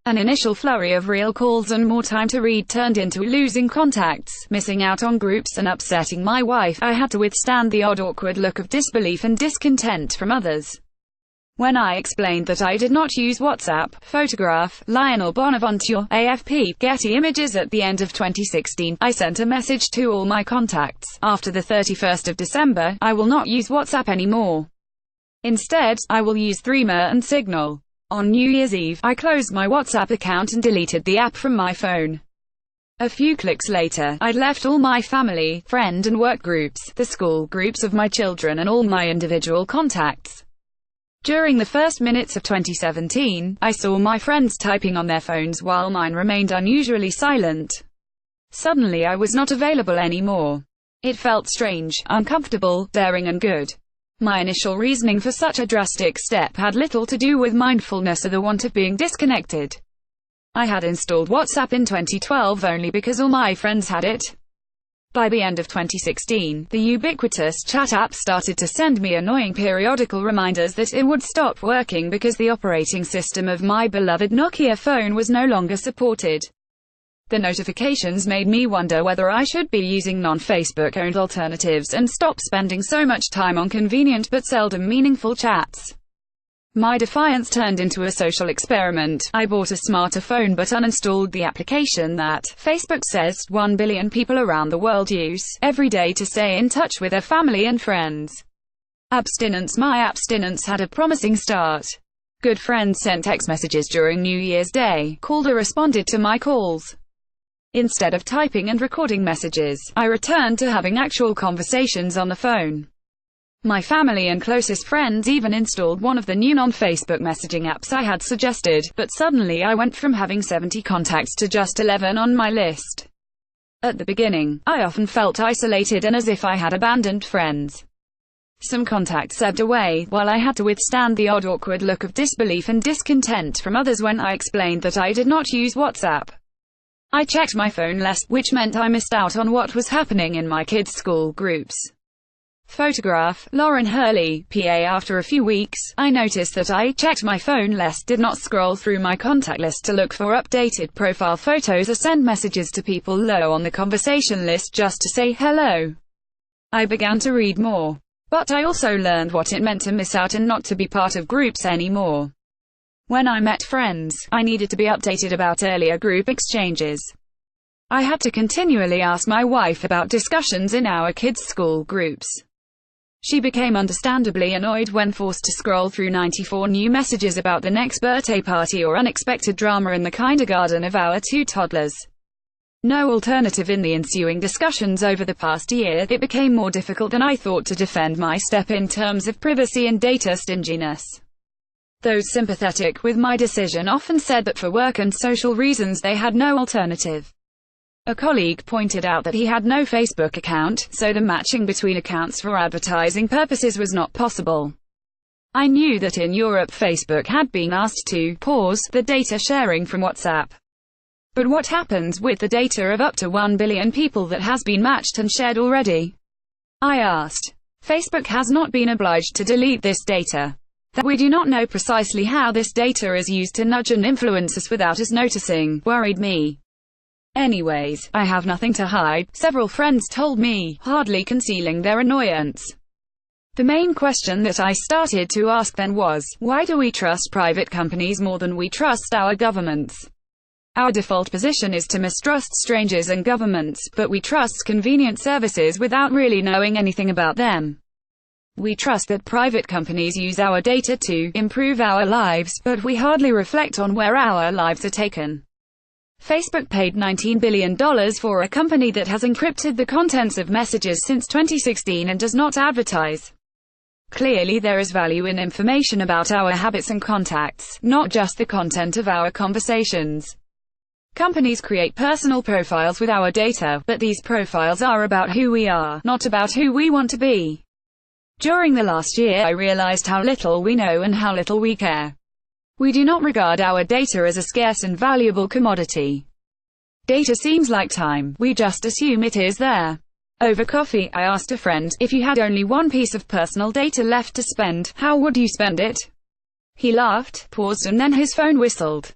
An initial flurry of real calls and more time to read turned into losing contacts, missing out on groups, and upsetting my wife. I had to withstand the odd awkward look of disbelief and discontent from others. When I explained that I did not use WhatsApp, Photograph, Lionel Bonaventure, AFP, Getty Images at the end of 2016, I sent a message to all my contacts. After the 31st of December, I will not use WhatsApp anymore. Instead, I will use Threema and Signal. On New Year's Eve, I closed my WhatsApp account and deleted the app from my phone. A few clicks later, I'd left all my family, friend and work groups, the school groups of my children and all my individual contacts. During the first minutes of 2017, I saw my friends typing on their phones while mine remained unusually silent. Suddenly I was not available anymore. It felt strange, uncomfortable, daring and good. My initial reasoning for such a drastic step had little to do with mindfulness or the want of being disconnected. I had installed WhatsApp in 2012 only because all my friends had it. By the end of 2016, the ubiquitous chat app started to send me annoying periodical reminders that it would stop working because the operating system of my beloved Nokia phone was no longer supported. The notifications made me wonder whether I should be using non-Facebook-owned alternatives and stop spending so much time on convenient but seldom meaningful chats. My defiance turned into a social experiment. I bought a smarter phone but uninstalled the application that Facebook says 1 billion people around the world use every day to stay in touch with their family and friends. Abstinence. My abstinence had a promising start. Good friends sent text messages during New Year's Day, called or responded to my calls. Instead of typing and recording messages, I returned to having actual conversations on the phone. My family and closest friends even installed one of the new non-Facebook messaging apps I had suggested, but suddenly I went from having 70 contacts to just 11 on my list. At the beginning, I often felt isolated and as if I had abandoned friends. Some contacts ebbed away, while I had to withstand the odd awkward look of disbelief and discontent from others when I explained that I did not use WhatsApp. I checked my phone less, which meant I missed out on what was happening in my kids' school groups. Photograph, Lauren Hurley, PA. After a few weeks, I noticed that I checked my phone less, did not scroll through my contact list to look for updated profile photos or send messages to people low on the conversation list just to say hello. I began to read more. But I also learned what it meant to miss out and not to be part of groups anymore. When I met friends, I needed to be updated about earlier group exchanges. I had to continually ask my wife about discussions in our kids' school groups. She became understandably annoyed when forced to scroll through 94 new messages about the next birthday party or unexpected drama in the kindergarten of our 2 toddlers. No alternative in the ensuing discussions over the past year, it became more difficult than I thought to defend my step in terms of privacy and data stinginess. Those sympathetic with my decision often said that for work and social reasons they had no alternative. A colleague pointed out that he had no Facebook account, so the matching between accounts for advertising purposes was not possible. I knew that in Europe Facebook had been asked to pause the data sharing from WhatsApp. But what happens with the data of up to 1 billion people that has been matched and shared already? I asked. Facebook has not been obliged to delete this data. That we do not know precisely how this data is used to nudge and influence us without us noticing, worried me. Anyways, I have nothing to hide, several friends told me, hardly concealing their annoyance. The main question that I started to ask then was, why do we trust private companies more than we trust our governments? Our default position is to mistrust strangers and governments, but we trust convenient services without really knowing anything about them. We trust that private companies use our data to improve our lives, but we hardly reflect on where our lives are taken. Facebook paid $19 billion for a company that has encrypted the contents of messages since 2016 and does not advertise. Clearly there is value in information about our habits and contacts, not just the content of our conversations. Companies create personal profiles with our data, but these profiles are about who we are, not about who we want to be. During the last year I realized how little we know and how little we care. We do not regard our data as a scarce and valuable commodity. Data seems like time, we just assume it is there. Over coffee, I asked a friend, if you had only one piece of personal data left to spend, how would you spend it? He laughed, paused and then his phone whistled.